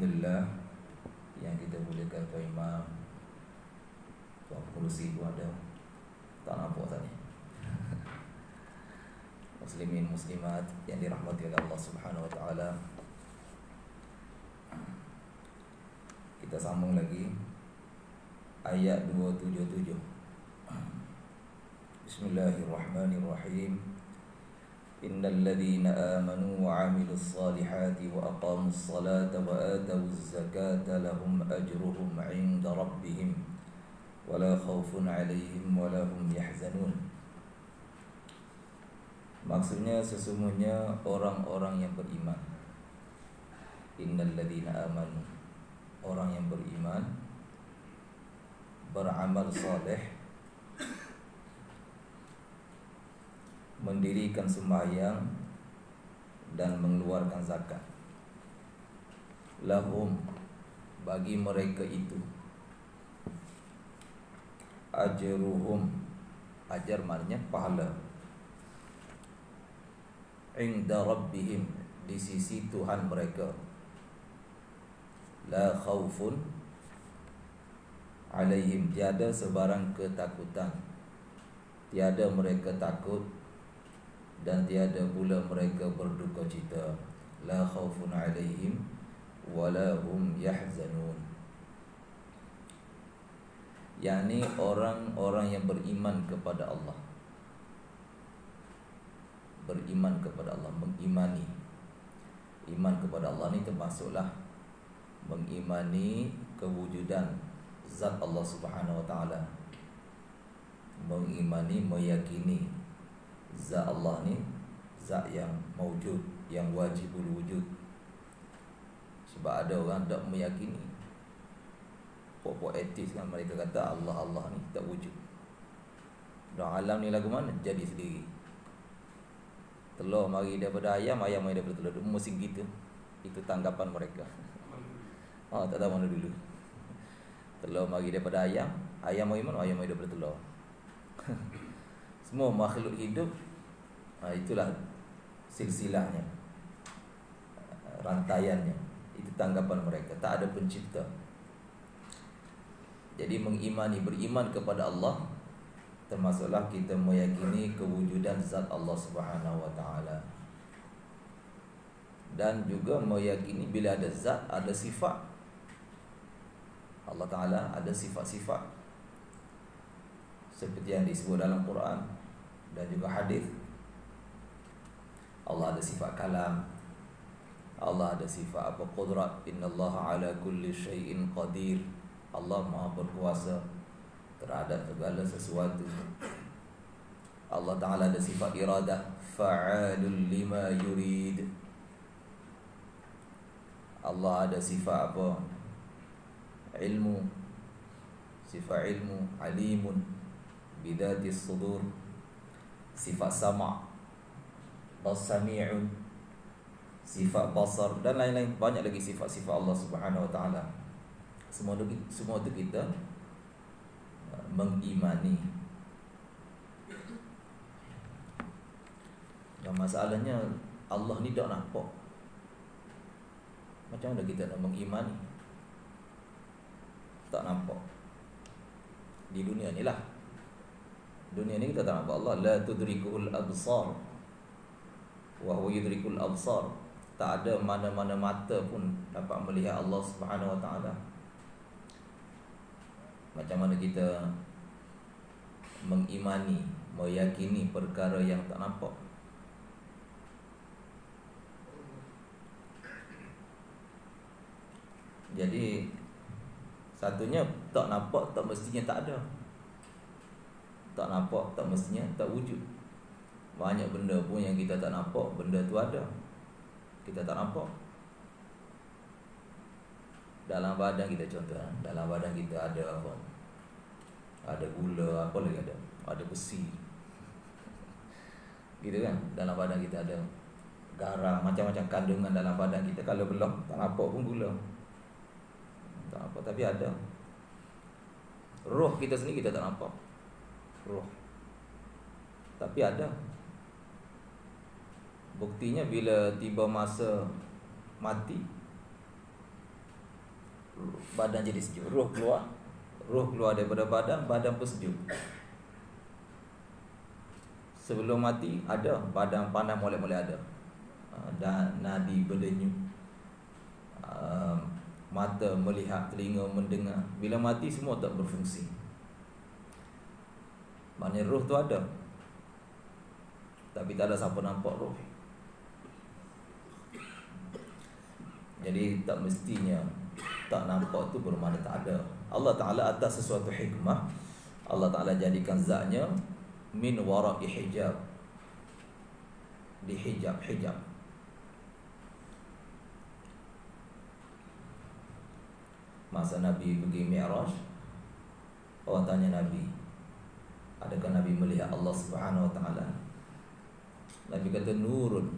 Alhamdulillah yang kita bolehkan Tuan Imam, Tuan Pengerusi pun ada. Tak nampak tadi. Muslimin muslimat yang dirahmati oleh Allah Subhanahu wa taala. Kita sambung lagi ayat 277. Bismillahirrahmanirrahim. Innal ladzina amanu wa 'amilus solihati wa aqamus salata wa atawuz zakata lahum ajruhum 'inda rabbihim wa la khaufun 'alaihim wa la hum yahzanun. Maksudnya sesungguhnya orang-orang yang beriman. Innal ladzina amanu, orang yang beriman, beramal saleh, mendirikan sembahyang dan mengeluarkan zakat. Lahum, bagi mereka itu, ajruhum, ajar maknanya pahala, inda rabbihim, di sisi Tuhan mereka. La khaufun alaihim, tiada sebarang ketakutan, tiada mereka takut dan tiada pula mereka berduka cita. La khaufun alaihim wala hum yahzanun. yakni orang-orang yang beriman kepada Allah. Beriman kepada Allah, mengimani. Iman kepada Allah ni termasuklah mengimani kewujudan zat Allah Subhanahu wa taala. Mengimani, meyakini zat Allah ni zat yang maujud, yang wajibul wujud. Sebab ada orang tak meyakini, pokok etis kan, mereka kata Allah ni tak wujud. Dan alam ni lagu mana? Jadi sendiri. Telur mari daripada ayam, ayam mari daripada telur. Mesti gitu. Itu tanggapan mereka. Tak tahu mana dulu. Telur mari daripada ayam, ayam mari mana? Ayam mari daripada telur. Semua makhluk hidup, itulah silsilahnya, rantaiannya. Itu tanggapan mereka. Tak ada pencipta. Jadi mengimani, beriman kepada Allah, termasuklah kita meyakini kewujudan zat Allah Subhanahu wa taala. Dan juga meyakini bila ada zat, ada sifat. Allah Taala ada sifat-sifat seperti yang disebut dalam Quran dan juga hadis. Allah ada sifat kalam, Allah ada sifat apa? Qudrat. Innallaha ala kulli syai'in qadir. Allah Maha berkuasa terhadap segala sesuatu. Allah Ta'ala ada sifat iradah, fa'alul lima yurid. Allah ada sifat apa? Ilmu, sifat ilmu, alimun bidatis sudur. Sifat sama', basami'un, sifat basar, dan lain-lain. Banyak lagi sifat-sifat Allah Subhanahu wa ta'ala. Semua itu kita mengimani. Dan masalahnya Allah ni tak nampak. Macam mana kita nak mengimani? Tak nampak. Di dunia ni lah. Dunia ni kita tak nampak Allah. La tudrikul absar wa huwa yudrikul absar. Tak ada mana-mana mata pun dapat melihat Allah Subhanahu wa ta'ala. Macam mana kita mengimani, meyakini perkara yang tak nampak? Jadi satunya tak nampak tak mestinya tak ada. Tak nampak tak mestinya tak wujud. Banyak benda pun yang kita tak nampak, benda tu ada, kita tak nampak. Dalam badan kita, contoh, dalam badan kita ada apa? Ada gula, apa lagi ada? Ada besi. Gitu kan? Dalam badan kita ada garam, macam-macam kandungan dalam badan kita. Kalau belum, tak nampak pun gula. Tak nampak, tapi ada. Roh kita sendiri kita tak nampak. Roh. Tapi ada. Buktinya bila tiba masa mati, badan jadi sejuk. Roh keluar daripada badan, badan pun sejuk. Sebelum mati ada badan panas molek-molek ada. Dan nadi berdenyut, mata melihat, telinga mendengar. Bila mati semua tak berfungsi. Maknanya roh tu ada, tapi tak ada siapa nampak roh. Jadi tak mestinya tak nampak tu bermakna tak ada. Allah Ta'ala atas sesuatu hikmah, Allah Ta'ala jadikan zatnya min wara'i hijab, di hijab. Masa Nabi pergi Mi'raj, orang tanya Nabi, adakah Nabi melihat Allah Subhanahu Wa Ta'ala? Nabi kata nurun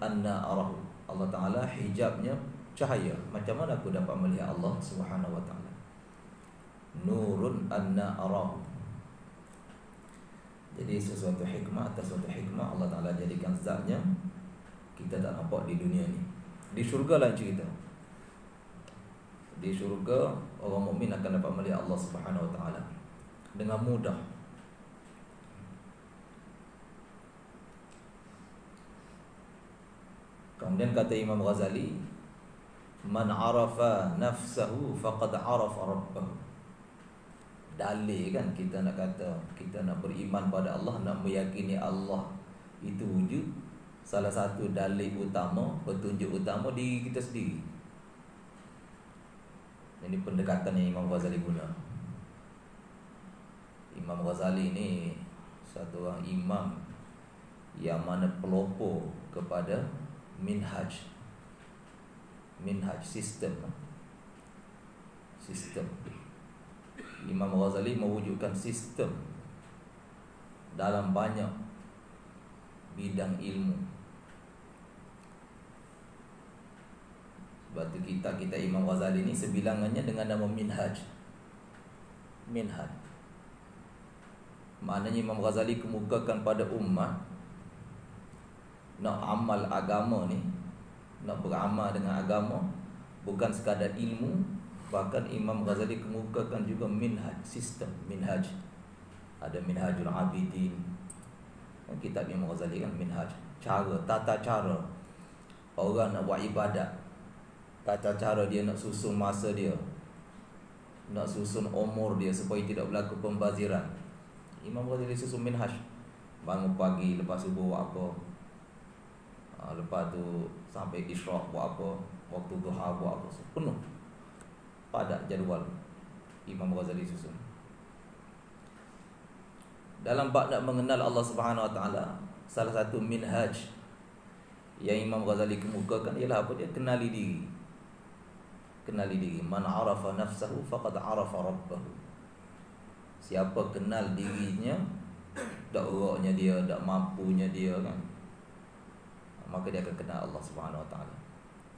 anna arahu. Allah Ta'ala hijabnya cahaya. Macam mana aku dapat melihat Allah Subhanahu Wa Ta'ala? Nurun anna arahu. Jadi sesuatu hikmah atas sesuatu hikmah, Allah Ta'ala jadikan zatnya kita tak nampak di dunia ni. Di syurga lain cerita. Di syurga orang mukmin akan dapat melihat Allah Subhanahu Wa Ta'ala dengan mudah. Kemudian kata Imam Ghazali, man arafa nafsahu faqad arafa rabbahu. Dalil kan kita nak kata, kita nak beriman pada Allah, nak meyakini Allah itu wujud. Salah satu dalil utama, petunjuk utama diri kita sendiri. Ini pendekatan yang Imam Ghazali guna. Imam Ghazali ni satu orang imam yang mana pelopor kepada minhaj, sistem. Imam Ghazali mewujudkan sistem dalam banyak bidang ilmu. Sebab tu kita Imam Ghazali ni sebilangannya dengan nama minhaj. Maknanya Imam Ghazali kemukakan pada umat nak amal agama ni, nak beramal dengan agama, bukan sekadar ilmu. Bahkan Imam Ghazali kemukakan juga minhaj, sistem minhaj. Ada Minhajul Abidin, kitab Imam Ghazali kan, minhaj, cara, tata cara orang nak buat ibadat, tata cara dia nak susun masa dia, nak susun umur dia supaya tidak berlaku pembaziran. Imam Ghazali susun minhaj. Bangun pagi, lepas subuh buat apa, lepas tu sampai isyraq buat apa, waktu duha buat apa, penuh padat jadual Imam Ghazali susun. Dalam bab nak mengenal Allah Subhanahu Wa Ta'ala, salah satu minhaj yang Imam Ghazali kemukakan ialah apa? Dia kenali diri. Man arafa nafsahu faqad arafa rabbahu. Siapa kenal dirinya, tak uraknya dia, tak mampunya dia kan, maka dia akan kenal Allah Subhanahu Wa Ta'ala.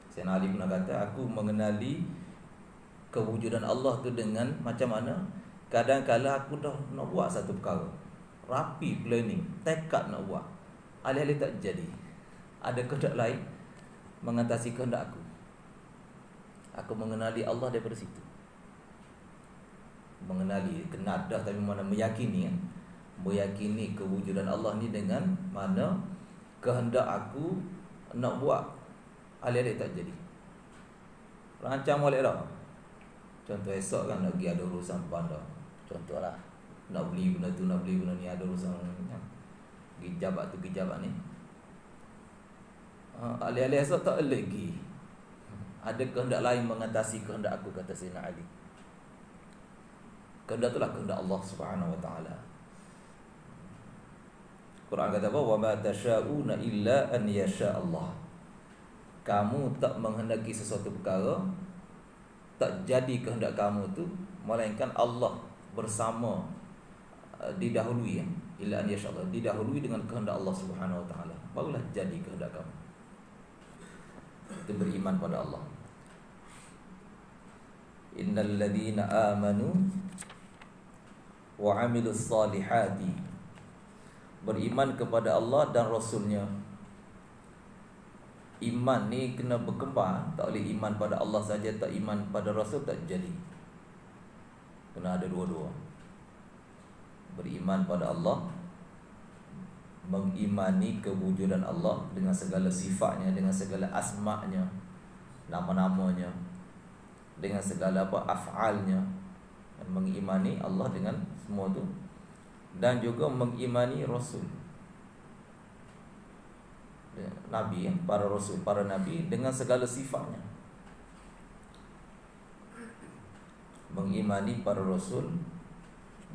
Sayyidina Ali pernah kata, aku mengenali kewujudan Allah tu dengan macam mana? Kadang-kala aku dah nak buat satu perkara, rapi planning, tekad nak buat, alih-alih tak jadi. Ada kehendak lain mengatasi kehendak aku. Aku mengenali Allah daripada situ. Mengenali, kenal dah, tapi mana meyakini kan? Meyakini kewujudan Allah ni dengan mana kehendak aku nak buat, alih-alih tak jadi. Rancang balik dah. Contoh esok kan nak pergi ada urusan bandar, contohlah nak beli benda tu, nak beli benda ni, ada urusan kan? Gijabat tu, gijabat ni, alih-alih esok tak lagi. Ada kehendak lain mengatasi kehendak aku, kata Sayyidina Ali. Kehendak itulah kehendak Allah Subhanahu Wa Ta'ala. Quran kata apa? Wa ma tasha'una illa an yasha Allah. Kamu tak menghendaki sesuatu perkara, tak jadi kehendak kamu tu, melainkan Allah bersama, didahului ya. Illa an yasha Allah, didahului dengan kehendak Allah Subhanahu Wa Ta'ala, barulah jadi kehendak kamu. Itu beriman pada Allah. Innal ladzina amanu wa 'amilus solihati, beriman kepada Allah dan Rasulnya, Iman ni kena berkembang. Tak boleh iman pada Allah saja, tak iman pada Rasul tak jadi. Kena ada dua-dua. Beriman pada Allah, mengimani kewujudan Allah dengan segala sifatnya, dengan segala asma'nya, nama-namanya, dengan segala af'alnya. Mengimani Allah dengan semua tu. Dan juga mengimani Rasul, Nabi, para Rasul, para Nabi dengan segala sifatnya. Mengimani para Rasul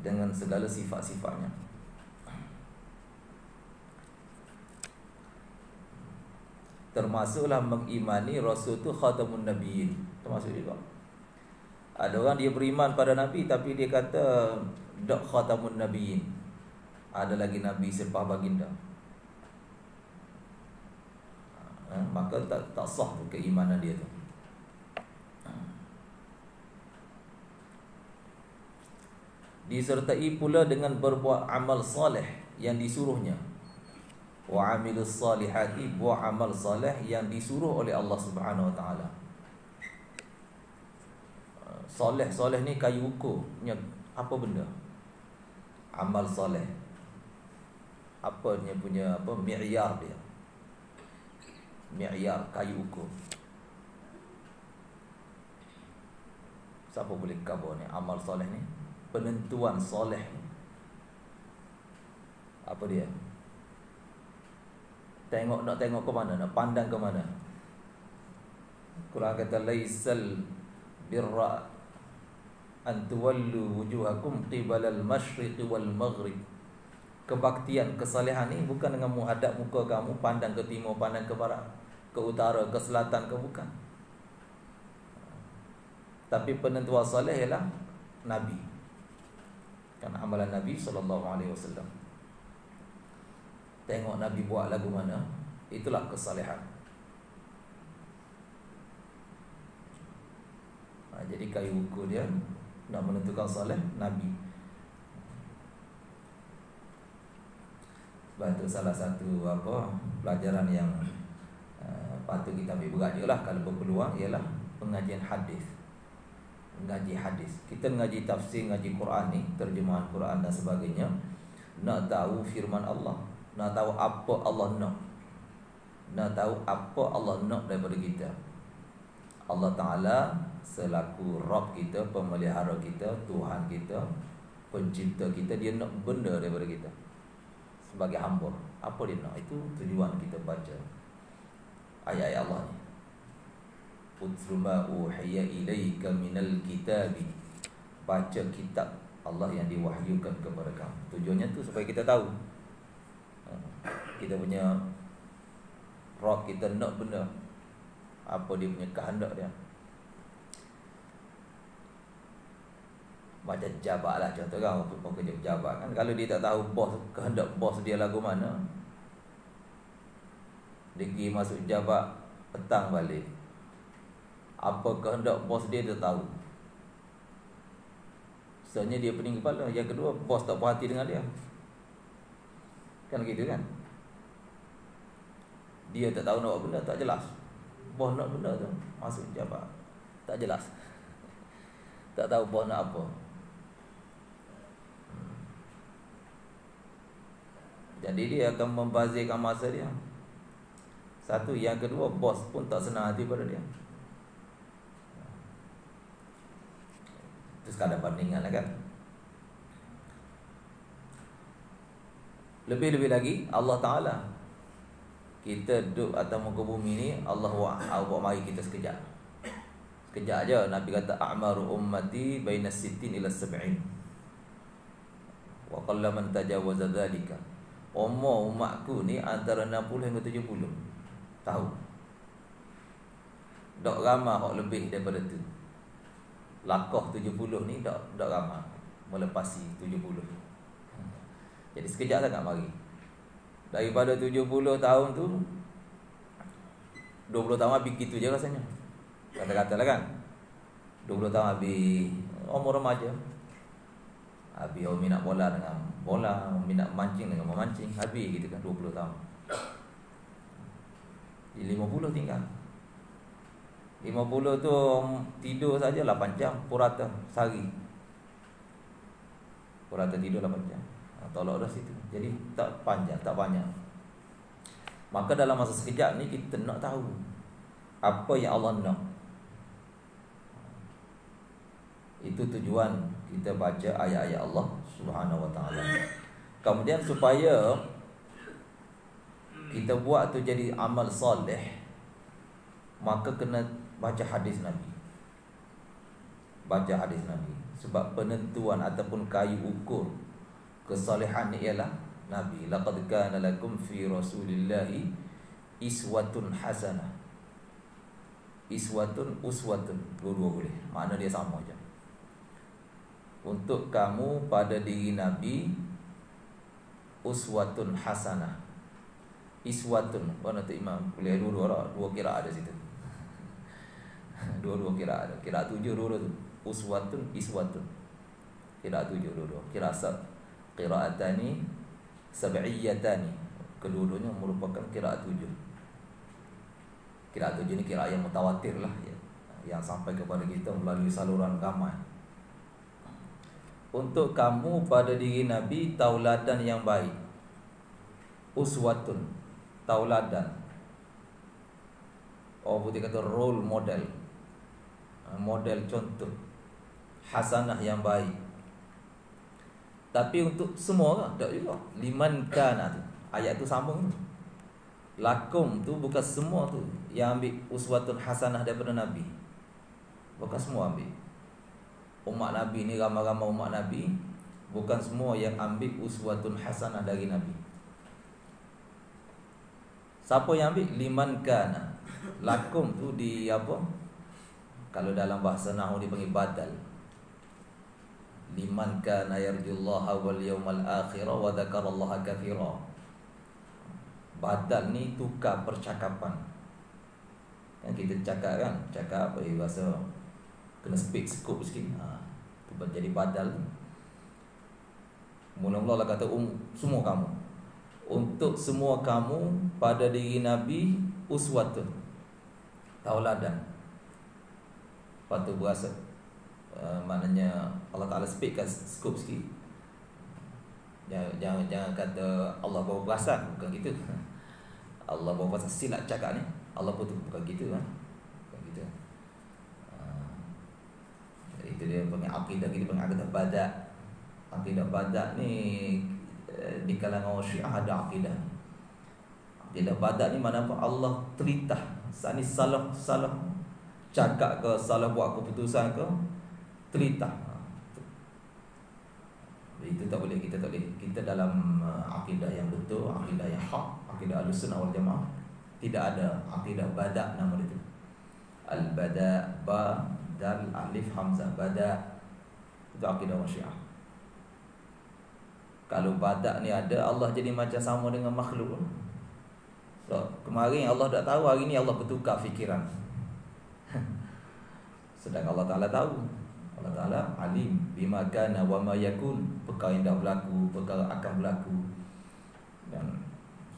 dengan segala sifat-sifatnya. Termasuklah mengimani Rasul tu khatamun nabiyyin. Termasuk juga. Ada orang dia beriman pada Nabi tapi dia kata dak khatamun nabiyyin. Ada lagi Nabi selepas baginda. Maka tak sah tu keimanan dia tu. Disertai pula dengan berbuat amal soleh yang disuruhnya. Wa amilus solihati, buat amal soleh yang disuruh oleh Allah Subhanahu Wa Taala. Soleh ni kayu ukurnya apa benda? Amal soleh. Apa dia punya mi'yar dia? Mi'yar, kayu ukur. Siapa boleh cover ni amal soleh ni? Penentuan soleh ni apa dia? Nak tengok ke mana? Nak pandang ke mana? Quran kata laisal birra an tuwallu wujuhakum qibalal masyriqi wal maghrib. Kebaktian, kesalehan ni bukan dengan menghadap muka kamu pandang ke timur, pandang ke barat, ke utara, ke selatan, ke bukan. Tapi penentuan soleh ialah Nabi. Kan amalan Nabi SAW. Tengok Nabi buat lagu mana, itulah kesalehan. Jadi kayu ukur dia nak menentukan soleh Nabi. Sebab itu salah satu pelajaran yang patut kita ambil berat juga lah kalau berpeluang ialah pengajian hadis. Mengaji hadis. Kita mengaji tafsir, mengaji Quran ni, terjemahan Quran dan sebagainya, nak tahu firman Allah, nak tahu apa Allah nak tahu apa Allah nak daripada kita. Allah Ta'ala selaku Rabb kita, pemelihara kita, Tuhan kita, pencipta kita, dia nak benda daripada kita sebagai hamba. Apa dia nak? Itu tujuan kita baca ayat-ayat Allah ni. Utlu ma uhiya ilaika minal kitabi. Baca kitab Allah yang diwahyukan kepada kamu. Tujuannya tu supaya kita tahu kita punya Rabb kita nak benda, apa dia punya kehendak dia. Macam jabat lah contoh kan, pekerja pejabat kan, kalau dia tak tahu kehendak bos dia lagu mana, dia pergi masuk jabat petang balik, apa kehendak bos dia tahu. Sebenarnya dia pening kepala. Yang kedua, bos tak puas hati dengan dia. Kan gitu kan? Dia tak tahu nak buat benda, tak jelas. Bos nak benda tu, masuk jabat, tak jelas. Tak tahu bos nak apa. Jadi dia akan membazirkan masa dia. Satu, yang kedua, bos pun tak senang hati pada dia. Itu sekadar bandingan lah kan. Lebih-lebih lagi Allah Ta'ala, kita duduk atas muka bumi ni, Allah buat mari kita sekejap. Sekejap aja. Nabi kata a'maru ummati baina sittin ila sab'in wa qalla man tajawaza dhalika. Umur umatku ni antara 60 hingga 70 tahun. Dak ramai hak lebih daripada tu. Lakoh 70 ni dak ramai melepasi 70. Jadi sekejap sangat mari. Daripada 70 tahun tu 20 tahun habis gitu je rasanya. Kata-kata lah kan, 20 tahun habis umur remaja, habis minat bola dengan bola, minat mancing dengan memancing, habis gitu kan 20 tahun. Di 50 tinggal. 50 tu tidur saja 8 jam purata sehari. Purata tidur 8 jam. Tolak dah situ. Jadi tak panjang, tak banyak. Maka dalam masa sekejap ni kita nak tahu apa yang Allah nak. Itu tujuan kita baca ayat-ayat Allah Subhanahu Wa Taala. Kemudian supaya kita buat tu jadi amal soleh, maka kena baca hadis Nabi. Baca hadis Nabi. Sebab penentuan ataupun kayu ukur kesalehan ni ialah Nabi. Laqad kana lakum fi Rasulillahi iswatun hasanah. Iswatun, uswatun, dua-dua boleh. Makna dia sama je. Untuk kamu pada diri Nabi uswatun hasanah. Iswatun, mana tu Imam boleh dua kira ada situ. Dua kira ada. Kira 7 dua tu. Uswatun, iswatun. Kira 7 dua. Kira qiraatani sab'iyatani. Kedua-duanya merupakan qiraat 7. Qiraat 7 ni qiraat yang mutawatir lah ya, yang sampai kepada kita melalui saluran ramai. Untuk kamu pada diri Nabi tauladan yang baik. Uswatun, tauladan. Oh, putih kata role model. Model contoh. Hasanah yang baik. Tapi untuk semua kan? Tak juga. Liman kana tu. Ayat tu sambung tu. Lakum tu bukan semua tu yang ambil uswatun hasanah daripada Nabi. Bukan semua ambil. Umat Nabi ni ramai-ramai umat Nabi, bukan semua yang ambil uswatun hasanah dari Nabi. Siapa yang ambil? Liman kana. Lakum tu di apa? Kalau dalam bahasa nahwu dipanggil badal. Liman kana yarjullaha wal yawmal akhir wa dzakarallaha katsira. Badal ni tukar percakapan. Kan kita cakap kan, cakap apa bahasa kena speak scope sikit. Tu jadi badal. Mula-mula Allah kata semua kamu. Untuk semua kamu pada diri Nabi uswatun, tauladan. Patut berasa maknanya Allah Ta'ala speak kan scope sikit. Jangan kata Allah bawa perasan, bukan gitu. Allah bawa perasan silap cakap ni. Allah pun bukan gitu kan. Bukan gitu. Itu dia panggil akidah, kita panggil akidah badak. Akidah badak ni di kalangan orang Syiah ada akidah ni. Akidah badak ni mana apa Allah teritah. Sani salah cakap ke, salah buat keputusan ke, teritah. Itu tak boleh, kita tak boleh. Kita dalam akidah yang betul, akidah yang hak, akidah Ahlussunnah wal Jamaah, tidak ada akidah badak nama dia tu. Al-bada, ba, dal, alif, hamzah, bada. Itu akidah orang Syiah. Kalau badak ni ada, Allah jadi macam sama dengan makhluk. So, kemarin Allah tak tahu, hari ni Allah bertukar fikiran. Sedang Allah Ta'ala tahu. Allah Ta'ala alim bima kana wa ma yakun, perkara yang dah berlaku, perkara akan berlaku, dan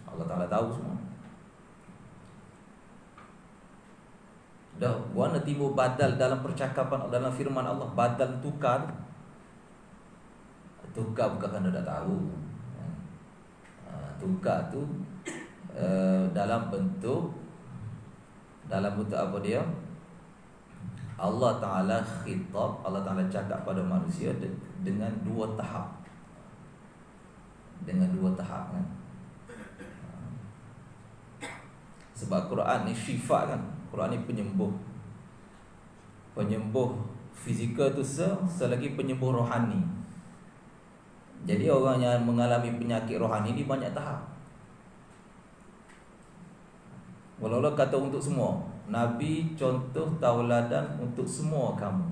Allah Ta'ala tahu semua. Dah warna timbul badal dalam percakapan, dalam firman Allah. Badal tukar. Tukar bukan kerana dah tahu. Tukar tu dalam bentuk apa dia? Allah Ta'ala khitab, Allah Ta'ala cakap pada manusia dengan dua tahap. Dengan dua tahap kan. Sebab Quran ni syifa kan. Quran ni penyembuh. Penyembuh fizikal tu selagi penyembuh rohani. Jadi orang yang mengalami penyakit rohani ni banyak tahap. Walau kata untuk semua, Nabi contoh tauladan untuk semua kamu.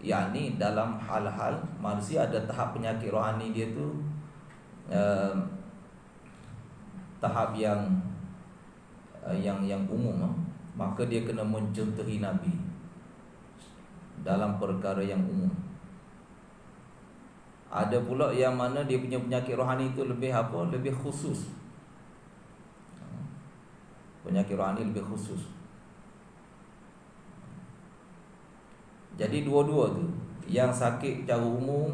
yakni dalam hal-hal manusia ada tahap penyakit rohani dia tu tahap yang umum, maka dia kena mencontohi Nabi dalam perkara yang umum. Ada pula yang mana dia punya penyakit rohani itu lebih apa? Lebih khusus. Penyakit rohani lebih khusus. Jadi dua-dua tu, yang sakit secara umum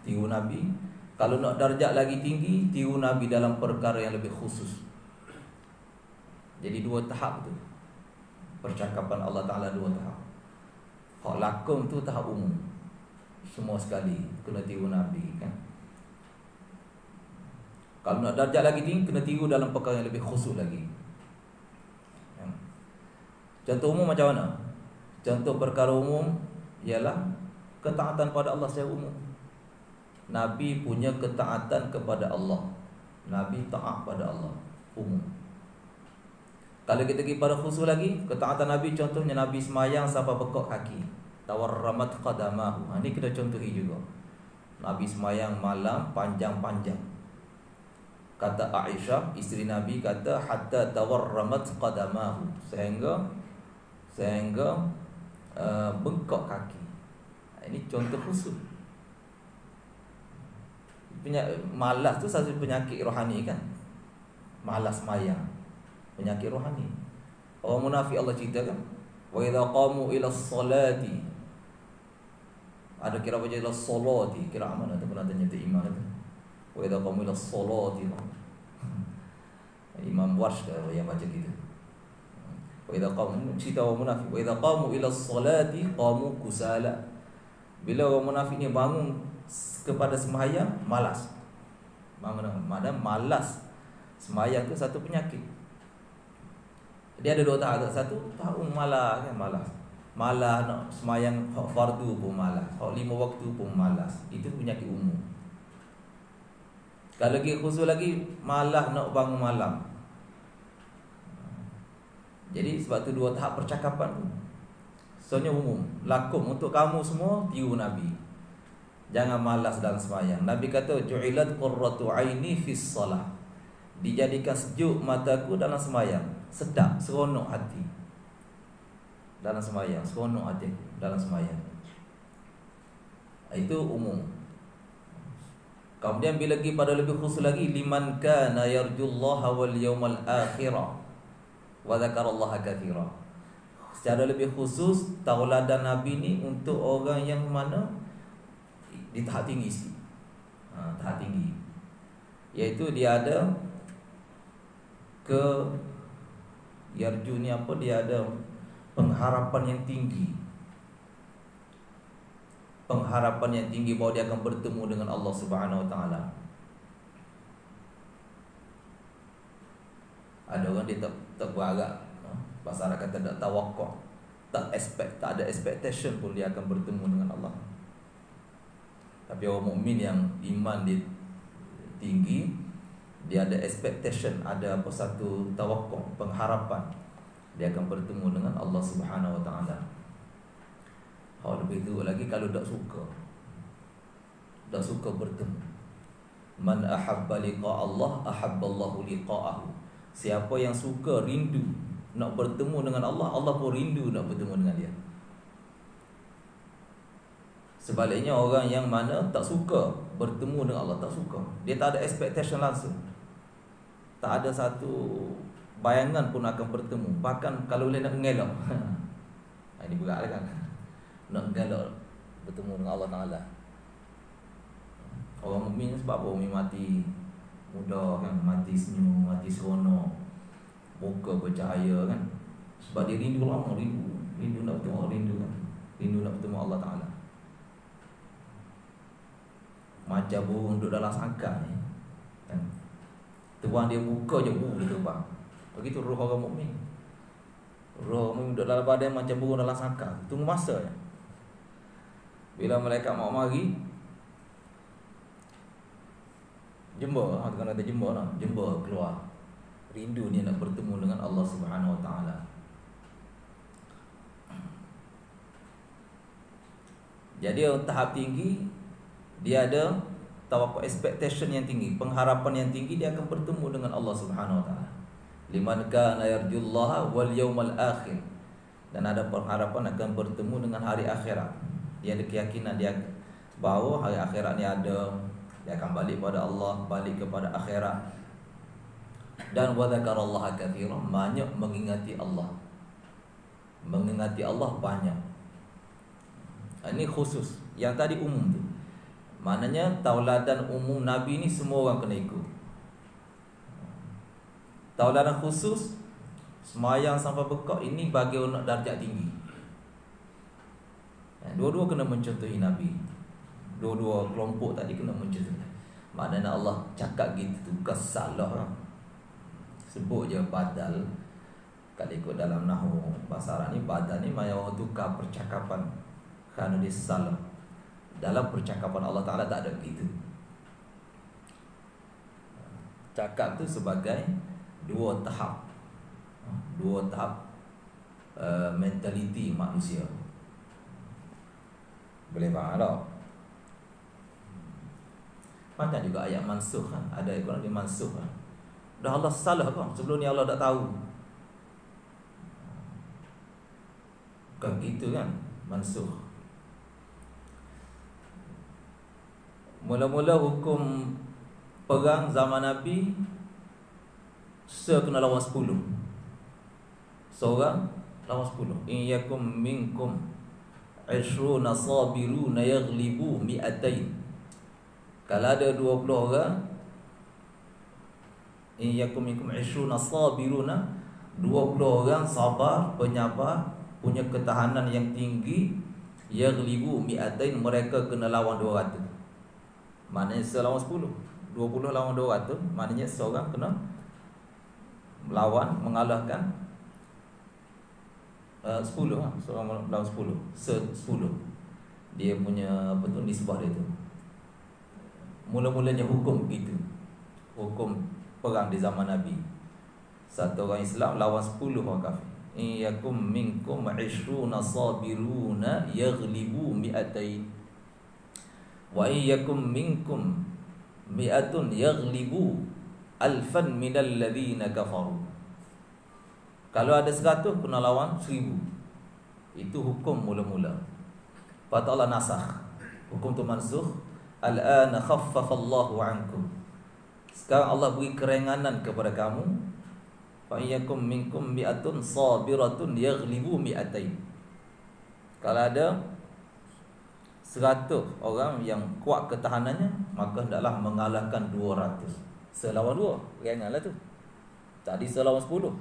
tiru Nabi, kalau nak darjat lagi tinggi tiru Nabi dalam perkara yang lebih khusus. Jadi dua tahap tu. Percakapan Allah Ta'ala dua tahap. Hak lakum tu tahap umum, semua sekali kena tiru Nabi kan. Kalau nak darjat lagi tinggi, kena tiru dalam perkara yang lebih khusus lagi. Contoh umum macam mana? Contoh perkara umum ialah ketaatan pada Allah secara umum. Nabi punya ketaatan kepada Allah. Nabi taat pada Allah umum. Kalau kita pergi pada khusus lagi, ketaatan Nabi contohnya Nabi semayang sampai bekok kaki, tawarramat qadamahu. Ini kita contohi juga. Nabi semayang malam panjang-panjang. Kata Aisyah, isteri Nabi kata hatta tawarramat qadamahu, sehingga bengkok kaki. Ini contoh khusus. Malas tu satu penyakit rohani kan. Malas semayang, penyakit rohani. Orang munafik Allah ceritakan, wa idza qamu ila sholati, ada kira baca ila sholati, kira mana tu pernah tanya tu imam tu. Wa idza qamu ila sholati, Imam Warsh yang baca gitu. Wa idza qamu, cerita orang munafik, wa idza qamu ila sholati qamu kusala. Bila orang munafik ni bangun kepada sembahyang malas. Mana malas sembahyang tu satu penyakit. Dia ada dua tahap. Satu tahap malas kan, malas nak sembahyang hak fardu pun malas, hak 5 waktu pun malas. Itu penyakit umum. Kalau lagi khusus lagi, malas nak bangun malam. Jadi sebab tu dua tahap percakapan tu. Soalnya umum, lakum untuk kamu semua tiru Nabi. Jangan malas dalam sembahyang. Nabi kata ju'ilat qurratu aini fis shalah. Dijadikan sejuk mataku dalam sembahyang. Sedap, seronok hati dalam sembahyang, seronok hati dalam sembahyang. Itu umum. Kemudian bila pergi pada lebih khusus lagi, liman kana yarjullaha wal yawmal akhirah wa dzakarallaha katsira. Secara lebih khusus, tauladan Nabi ni untuk orang yang mana di tahap tinggi sikit. Tahap tinggi, iaitu dia ada ke yarju ni apa, dia ada pengharapan yang tinggi. Pengharapan yang tinggi bahawa dia akan bertemu dengan Allah Subhanahu Wa Taala. Ada orang dia tak berharap, bahasa Arab kata tak tawakal, tak ada expectation pun dia akan bertemu dengan Allah. Tapi orang mukmin yang iman dia tinggi, dia ada expectation, ada apa, satu tawakal, pengharapan dia akan bertemu dengan Allah Subhanahu Wa Taala. Lebih tu lagi kalau tak suka bertemu. Man ahabba liqa Allah ahabba Allahu liqa'ahu. Siapa yang suka, rindu nak bertemu dengan Allah, Allah pun rindu nak bertemu dengan dia. Sebaliknya orang yang mana tak suka bertemu dengan Allah, tak suka, dia tak ada expectation langsung, tak ada satu bayangan pun akan bertemu. Bahkan kalau boleh nak mengelak ini berat kan, nak mengelak bertemu dengan Allah Ta'ala. Orang mukmin sebab apa? Mukmin mati muda kan, mati senyum, mati seronok, muka bercahaya kan. Sebab dia rindu lama, rindu nak bertemu Allah, rindu nak bertemu Allah Ta'ala. Macam burung duduk dalam sangkar ni kan, tuan dia buka je dia terbang. Begitu roh orang mukmin. Roh mukmin duduk dalam badan macam burung dalam sangkar, tunggu masa je. Bila malaikat mau mari, jember, kata jember lah, jember keluar. Rindu dia nak bertemu dengan Allah Subhanahu Wa Taala. Jadi tahap tinggi, dia ada tawakal, expectation yang tinggi, pengharapan yang tinggi, dia akan bertemu dengan Allah Subhanahu Wa Taala. Liman kana yarjullaha wal yawmal akhir. Dan ada pengharapan akan bertemu dengan hari akhirat. Dia ada keyakinan dia bahawa hari akhirat ni ada, dia akan balik pada Allah, balik kepada akhirat. Dan wa dzakarallaha katsiran, banyak mengingati Allah. Mengingati Allah banyak. Ini khusus. Yang tadi umum tu. Maknanya tauladan umum Nabi ni semua orang kena ikut. Tauladan khusus, semayang sampai bekak, ini bagi orang darjat tinggi. Dua-dua kena mencontohi Nabi. Dua-dua kelompok tadi kena mencontohi. Maknanya Allah cakap gitu kesalah. Sebut je badal. Kalau ikut dalam nahwu bahasa Arab ni, badal ni maknanya orang tukar percakapan. Kerana dia salah. Dalam percakapan Allah Ta'ala tak ada gitu. Cakap tu sebagai dua tahap mentaliti manusia. Boleh faham tak? Macam juga ayat mansukh kan? Ada ayat Quran dia mansukh kan? Dah Allah salah kan? Sebelum ni Allah tak tahu. Bukan gitu kan? Mansukh. Mula-mula hukum perang zaman Nabi kena lawan 10. Seorang lawan 10. In yakum minkum 20 sabiruna yaghlibu mi'atain. Kalau ada 20 orang, in yakum minkum 20 sabiruna, 20 orang sabar, penyabar, punya ketahanan yang tinggi, yaghlibu mi'atain, mereka kena lawan 200. Maknanya selawan 10. 20 lawan 200, maknanya seorang kena melawan, mengalahkan 10 lah. Seorang lawan 10. 10. Dia punya apa tu, nisbah dia tu. Mula-mulanya hukum begitu. Hukum perang di zaman Nabi. Satu orang Islam lawan 10 orang kafir. In yakum minkum 20 sabiruna yaghlibu mi'atain. Wa in yakum minkum mi'atun yaghlibu alfan minal ladzina kafaru. Kalau ada 100 kena lawan 1000. Itu hukum mula-mula. Lepas Allah nasakh. Hukum tu mansukh. Al-ana khaffafallahu ankum. Sekarang Allah beri keringanan kepada kamu. Fa iyyakum minkum mi'atun sabiratun yaghlibu mi'atain. Kalau ada 100 orang yang kuat ketahanannya, maka hendaklah mengalahkan 200. Selawan 2, ringanlah tu. Tadi selawan 10.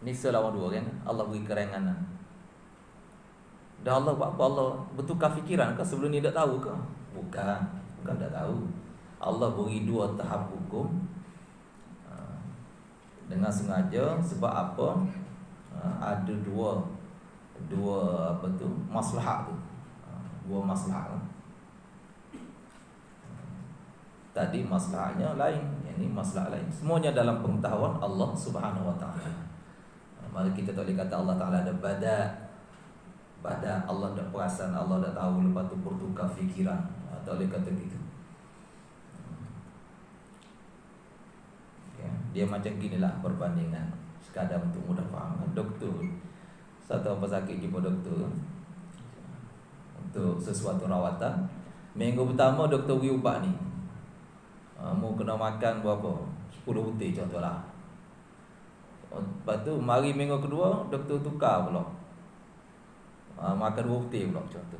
Ni selawan 2 kan? Allah beri keringanan. Dah Allah buat apa? Allah bertukar fikiran ke sebelum ni tak tahu ke? Bukan tak tahu. Allah beri 2 tahap hukum dengan sengaja. Sebab apa? Ada dua apa tu? Maslahat tu. 2 maslahat. Tadi maslahatnya lain, ini maslahat lain. Semuanya dalam pengetahuan Allah Subhanahu wa taala. Maka kita tak boleh kata Allah Ta'ala ada badak Allah tak perasan, Allah tak tahu, lepas tu bertukar fikiran. Tak boleh kata gitu. Okay. Dia macam ginilah perbandingan, sekadar untuk mudah faham. Doktor, satu orang pesakit jumpa doktor untuk sesuatu rawatan. Minggu pertama doktor beri ubat ni, mu kena makan berapa? 10 butir contohlah. Lepas tu mari minggu kedua doktor tukar pula, makan 2 butir pula contoh.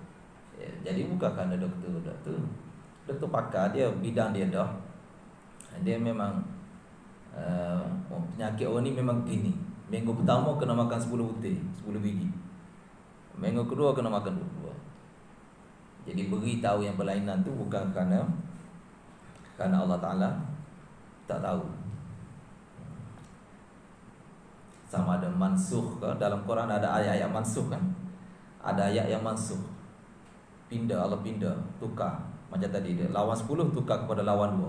Jadi bukan kerana doktor pakar, dia bidang dia dah. Dia memang penyakit orang ni memang gini. Minggu pertama kena makan 10 butir, 10 biji. Minggu kedua kena makan 22. Jadi beritahu yang berlainan tu bukan kerana Allah Ta'ala tak tahu. Sama ada mansukh ke? Dalam Quran ada ayat-ayat mansukh kan? Ada ayat yang mansukh. Pindah, Allah pindah, tukar. Macam tadi dia lawan 10 tukar kepada lawan 2.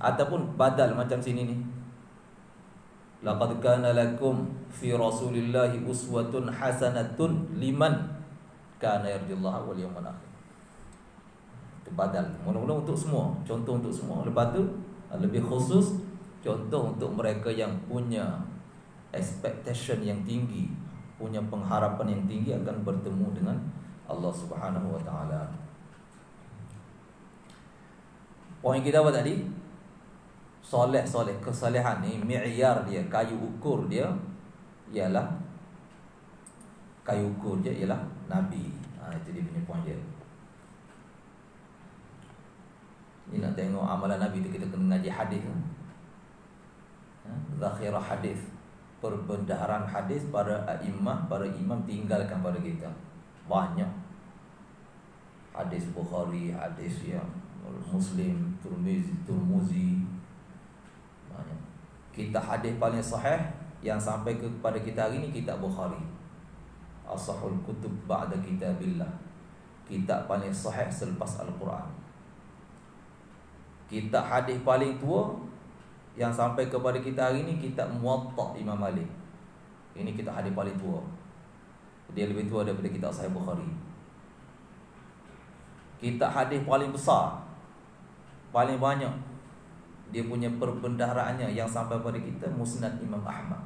Ataupun badal macam sini ni. Laqad kana lakum fi Rasulillahi uswatun hasanatun liman kana yarjullaha wal yawmal akhir. Itu badal. Mula-mula untuk semua, contoh untuk semua. Lepas tu lebih khusus, contoh untuk mereka yang punya expectation yang tinggi, punya pengharapan yang tinggi akan bertemu dengan Allah Subhanahu wa taala. Poin kita apa tadi? Soleh, kesalehan ni mi'yar dia, kayu ukur dia ialah Nabi. Itu dia punya poin dia. Ni nak tengok amalan Nabi tu, kita kena ngaji hadis. Zakhirah hadis, perbendaharaan hadis para imam tinggalkan pada kita. Banyak hadis Bukhari, hadis yang Muslim, Tirmizi, banyak. Kita hadis paling sahih yang sampai kepada kita hari ni kitab Bukhari. Ashahul kutub ba'da kitabillah. Kitab paling sahih selepas Al-Quran. Kitab hadis paling tua yang sampai kepada kita hari ni kitab Muwatta Imam Malik. Ini kitab hadis paling tua. Dia lebih tua daripada kitab Sahih Bukhari. Kitab hadis paling besar, paling banyak, dia punya perbendaharaannya yang sampai pada kita Musnad Imam Ahmad.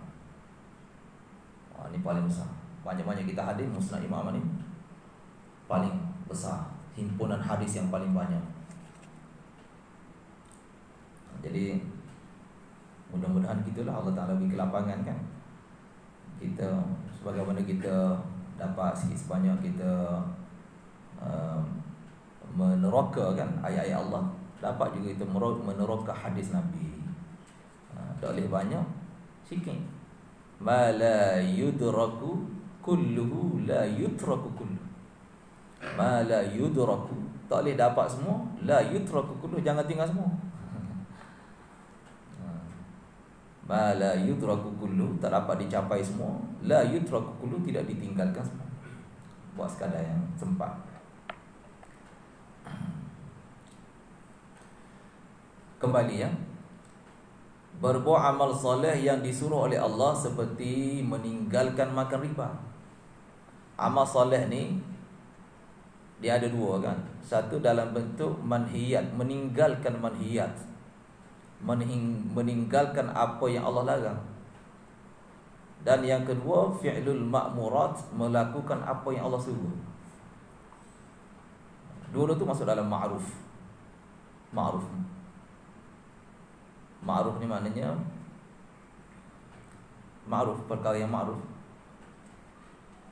Ini paling besar. Banyak-banyak kita hadis Musnad Imam Ahmad ni paling besar, himpunan hadis yang paling banyak. Jadi mudah-mudahan gitulah Allah Ta'ala beri kelapangan kan. Kita sebagaimana kita dapat sikit sebanyak kita meneroka kan ayat-ayat Allah, dapat juga kita meneroka hadis Nabi. Tak boleh banyak, sikit. Ma la yudraku kulluhu la yutraku kulluhu. Ma la yudraku, tak boleh dapat semua. La yutraku kulluhu, jangan tinggal semua. Ma la yudraku kulluhu, tak dapat dicapai semua. La yutraku kulluhu, tidak ditinggalkan semua. Buat sekadar yang sempat. Kembali ya, berbuat amal soleh yang disuruh oleh Allah seperti meninggalkan makan riba. Amal soleh ni dia ada dua kan. Satu dalam bentuk manhiyat, meninggalkan manhiyat, meninggalkan apa yang Allah larang. Dan yang kedua fi'lul ma'murat, melakukan apa yang Allah suruh. Dua tu masuk dalam ma'ruf. Ma'ruf ni maknanya perkara yang ma'ruf.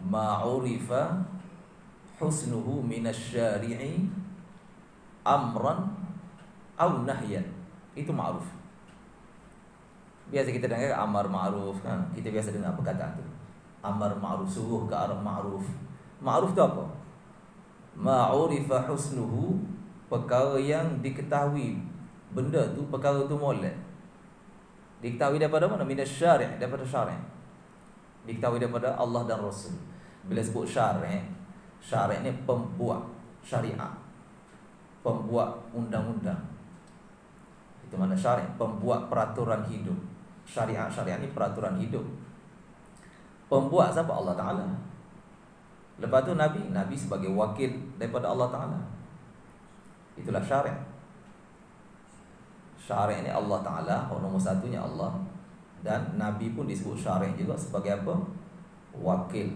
Ma'urifa husnuhu minasyari'i amran aw nahyan. Itu ma'ruf. Biasa kita dengar amar ma'ruf kan. Kita biasa dengar perkataan tu. Amar ma'ruf, suruh ke arah ma'ruf. Ma'ruf tu apa? Ma'urifa husnuhu, perkara yang diketahui benda tu, perkara tu molek. Diketahui daripada mana? Minasyari', daripada syari'. Diketahui daripada Allah dan Rasul. Bila sebut syari', syari' ni pembuat syariat, pembuat undang-undang. Itu mana syari', pembuat peraturan hidup. Syariat ni peraturan hidup. Pembuat siapa? Allah Ta'ala. Lepas tu Nabi sebagai wakil daripada Allah Ta'ala. Itulah syari'. Syari' ni Allah Ta'ala, nomor satunya Allah. Dan Nabi pun disebut syari' juga sebagai apa? Wakil.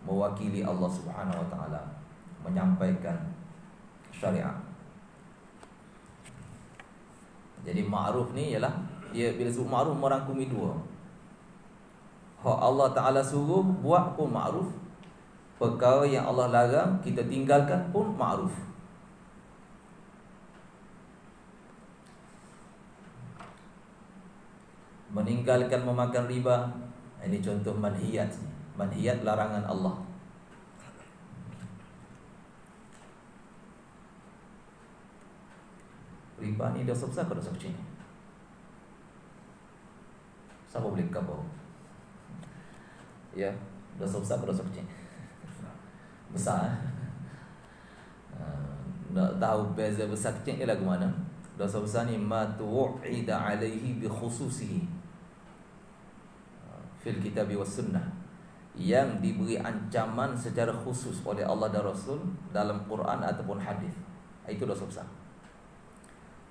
Mewakili Allah Subhanahu Wa Ta'ala, menyampaikan syariat. Jadi ma'ruf ni ialah, dia bila sebut ma'ruf merangkumi dua. Hak Allah Ta'ala suruh buat pun ma'ruf, perkara yang Allah larang kita tinggalkan pun ma'ruf. Meninggalkan memakan riba, ini contoh manhiyat. Manhiyat, larangan Allah. Riba ni dosa besar ke dosa kecil? Siapa boleh kau? Ya, dosa besar ke dosa kecil? Besar. Nak tahu beza besar kecil ni lagu mana? Dosa besar ni ma tu'ida alaihi bi khususihi fil kitabi was sunnah, yang diberi ancaman secara khusus oleh Allah dan Rasul dalam Quran ataupun hadis. Itu dosa besar.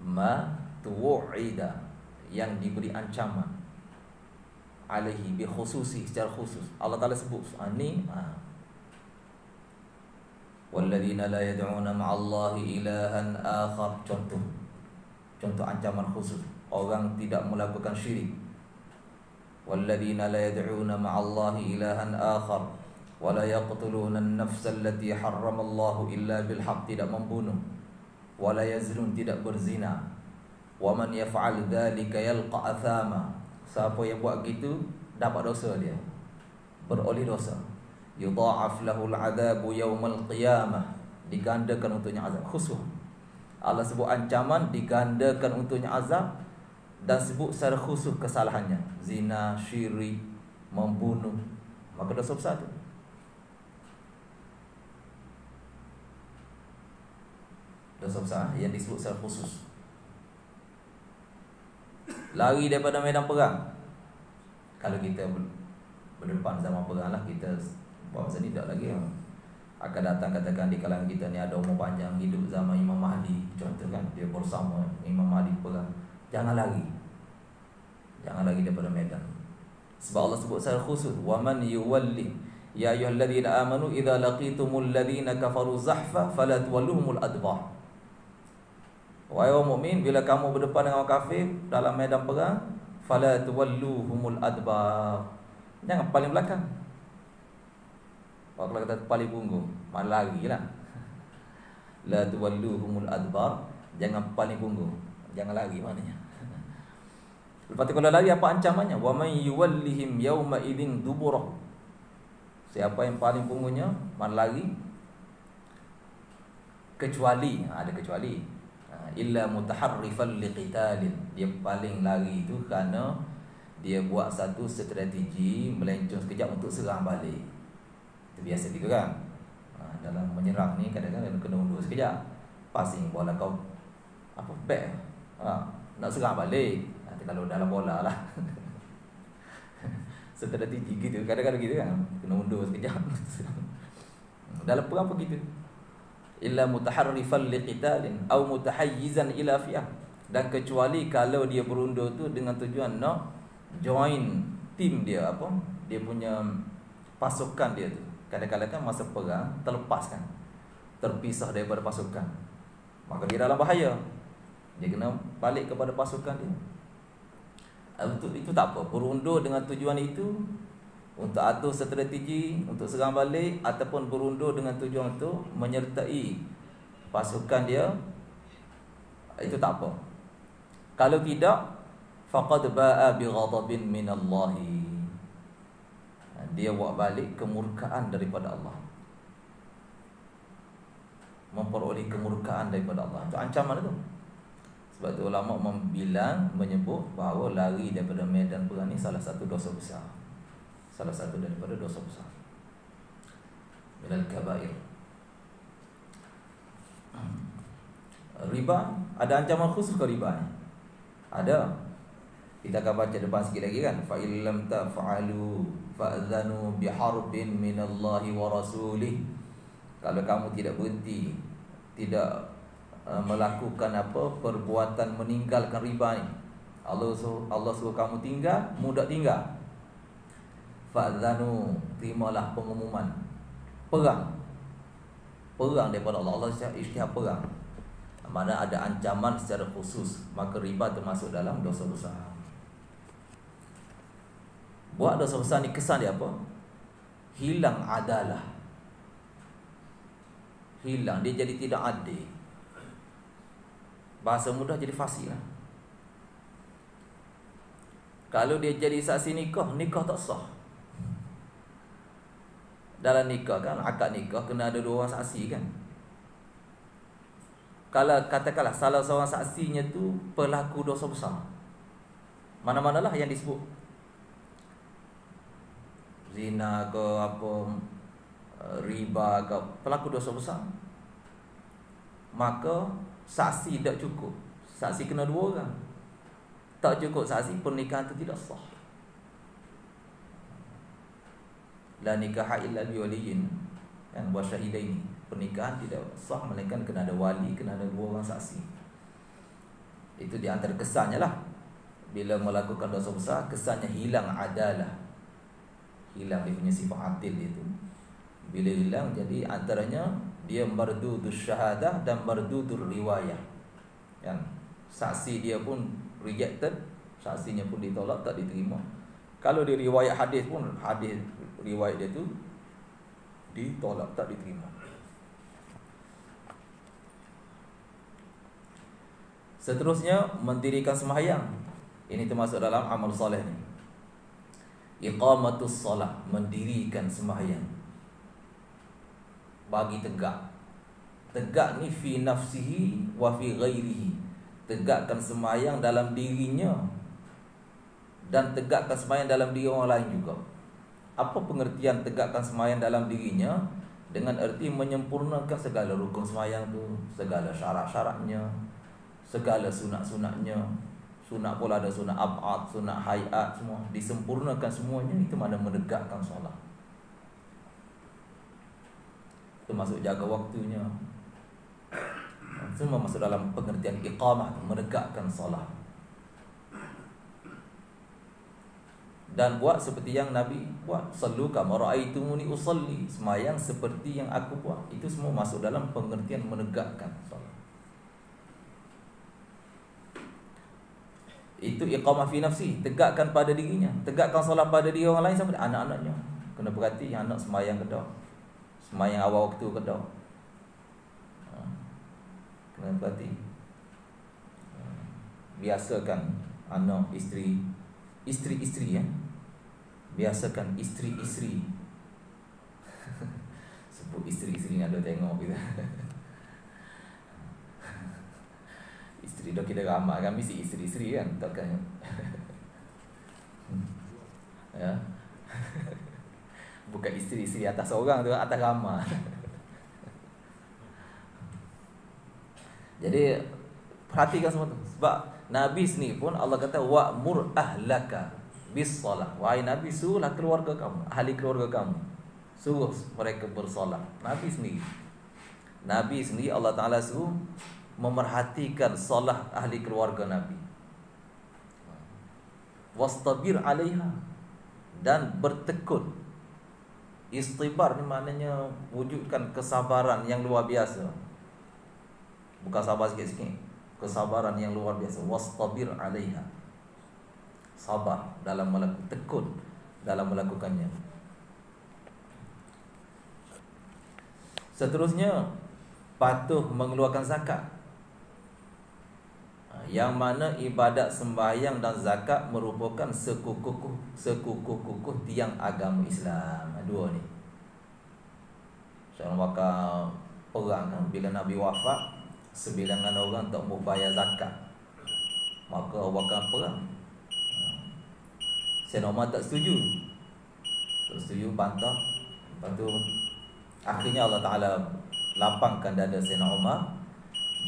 Ma tu'ida, yang diberi ancaman, alaihi bi khususi, secara khusus. Allah Ta'ala sebut ni walladzina la yad'una ma'allahi ilahan akhar. Contoh ancaman khusus orang tidak melakukan syirik. Walladzina la yad'una ma'allahi ilahan akhar wa la yaqtuluna an-nafsa allati harramallahu illa bil haqq, tidak membunuh, wa la yaznun, tidak berzina. Wa man yaf'al dzalika yalqa athama, siapa yang buat gitu dapat dosa dia, beroleh dosa. Yudha'af lahul 'adzabu yaumal qiyamah, digandakan untuknya azab. Khusus Allah sebut ancaman, digandakan untuknya azab, dan sebut secara khusus kesalahannya, zina, syirik, membunuh, maka dosa besar tu. Dosa besar yang disebut secara khusus. Lari daripada medan perang. Kalau kita berdepan zaman perang lah, kita buat masa ni tak lagi akan datang katakan di kalangan kita ni ada umur panjang, hidup zaman Imam Mahdi, contoh kan, dia bersama Imam Mahdi perang. Jangan lari daripada medan. Sebab Allah sebut secara khusus, wa man yuwalli ya ayyuhalladzina amanu idza laqitumul ladzina kafaru zahfa fala tuwalluhumul adbar. Wahai orang mukmin, bila kamu berdepan dengan orang kafir dalam medan perang, fala tuwalluhumul adbar, jangan paling belakang. Kalau kata paling punggung, mana larilah. La tuwalluhumul adbar, jangan paling punggung, jangan lari maknanya. Lepas tu kalau lari apa ancamannya? Wa may yuwallihim yawma idzin duburah, siapa yang paling punggungnya mana lari, kecuali ada kecuali illa mutaharrifan liqitalin, dia paling lari itu kerana dia buat satu strategi melencong sekejap untuk serang balik. Itu biasa gitu kan. Dalam menyerang ni kadang-kadang kena undur sekejap, passing bola kau apa back, nak serang balik. Nanti kalau dalam bola lah strategi gitu, kadang-kadang gitu kan, kena undur sekejap. Dalam perang begitu. Illa mutaharrifan liqitalin aw mutahayyizan ila fi'ah, dan kecuali kalau dia berundur tu dengan tujuan nak join tim dia, apa dia punya pasukan dia tu. Kadang-kadang kan masa perang terlepaskan, terpisah daripada pasukan, maka dia dalam bahaya, dia kena balik kepada pasukan dia. Itu tak apa, berundur dengan tujuan itu untuk atur strategi untuk serang balik, ataupun berundur dengan tujuan untuk menyertai pasukan dia, itu tak apa. Kalau tidak, faqad ba'a bi ghadabin minallahi, dia buat balik kemurkaan daripada Allah, memperoleh kemurkaan daripada Allah. Itu ancaman itu. Sebab tu ulama menyebut bahawa lari daripada medan perang ni salah satu dosa besar, salah satu daripada dosa besar, minal kabair. Riba, ada ancaman khusus ke riba ni? Ada. Kita akan baca depan sikit lagi kan. Fa illam taf'alu fa'dhanu biharbin minallahi wa rasulih. Kalau kamu tidak berhenti, tidak melakukan apa perbuatan meninggalkan riba ni, Allah suruh kamu tinggal, mudah tinggal, fa'dhanu, terimalah pengumuman perang daripada Allah. Allah isytihar perang, mana ada ancaman secara khusus, maka riba termasuk dalam dosa besar. Buat dosa besar ni kesan dia apa? Hilang adalah, hilang, dia jadi tidak adil. Bahasa mudah jadi fasik lah. Kalau dia jadi saksi nikah tak sah. Dalam nikah kan, akad nikah kena ada dua orang saksi kan. Kalau katakanlah salah seorang saksinya tu pelaku dosa besar, mana-manalah yang disebut, zina ke apa, riba ke, pelaku dosa besar, maka saksi tak cukup. Saksi kena dua orang. Tak cukup saksi, pernikahan itu tidak sah. La nikaha illa bi waliyin, kan, wa syahidaini. Pernikahan tidak sah melainkan kena ada wali, kena ada dua orang saksi. Itu di antara kesannya lah. Bila melakukan dosa besar, kesannya hilang adalah, hilang dia punya sifat adil itu. Bila hilang, jadi antaranya Dia mardudus syahadah dan mardudur riwayah. Kan? Saksi dia pun rejected, saksinya pun ditolak, tak diterima. Kalau di riwayat hadis pun, hadis riwayat dia tu ditolak, tak diterima. Seterusnya, mendirikan sembahyang. Ini termasuk dalam amal soleh ni. Iqamatus solah, mendirikan sembahyang. Bagi tegak. Tegak ni fi nafsihi wa fi ghairihi. Tegakkan sembahyang dalam dirinya dan tegakkan sembahyang dalam diri orang lain juga. Apa pengertian tegakkan sembahyang dalam dirinya? Dengan erti menyempurnakan segala rukun sembahyang tu, segala syarat-syaratnya, segala sunat-sunatnya. Sunat pula ada sunat ab'ad, sunat hayat, semua disempurnakan semuanya. Itu mana menegakkan solat. Termasuk jaga waktunya. Semua masuk dalam pengertian iqamah, menegakkan solat. Dan buat seperti yang Nabi buat. Sallu kama ra'aitumuni usalli. Semayang seperti yang aku buat. Itu semua masuk dalam pengertian menegakkan solat. Itu iqamah fi nafsi, tegakkan pada dirinya. Tegakkan solat pada diri orang lain sama anak-anaknya. Kena perhati yang anak semayang ke tak, semayang awal waktu ke tak. Kena perhati. Biasakan anak, isteri ya. Biasakan isteri. Sebut isteri ada tengok kita. Isteri dah kita ramai kan, mesti isteri kan, takkan. Ya. Bukan isteri atas orang tu, atas ramai. Jadi perhatikan semua tu. Sebab Nabi sendiri pun Allah kata wa'mur ahlaka bis solah. Wahai Nabi, suruhlah keluarga kamu, ahli keluarga kamu, suruh mereka bersolat. Nabi sendiri Allah Ta'ala suruh memerhatikan solat ahli keluarga Nabi. Wastabir alaiha, dan bertekun. Istibar ni maknanya wujudkan kesabaran yang luar biasa. Bukan sabar sikit-sikit, kesabaran yang luar biasa. Wastabir alaiha, sabar dalam melakukan, tekun dalam melakukannya. Seterusnya, patuh mengeluarkan zakat. Yang mana ibadat sembahyang dan zakat merupakan sekukuh tiang agama Islam. Dua ni. Seorang bakal perang kan, bila Nabi wafat, sebilangan orang tak mau bayar zakat, maka bakal perang. Sayyidina Umar tak setuju, bantah. Lepas tu akhirnya Allah Ta'ala lapangkan dada Sayyidina Umar,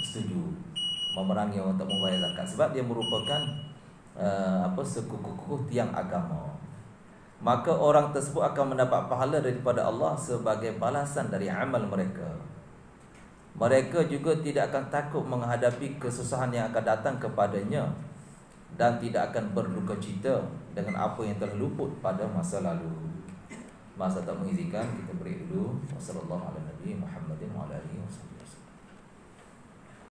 setuju memerangi orang tak membayar zakat. Sebab dia merupakan sekukuh tiang agama. Maka orang tersebut akan mendapat pahala daripada Allah sebagai balasan dari amal mereka. Mereka juga tidak akan takut menghadapi kesusahan yang akan datang kepadanya, dan tidak akan berduka cita dengan apa yang telah luput pada masa lalu. Masa tak mengizinkan, kita break dulu. Wassalamualaikum warahmatullahi wabarakatuh.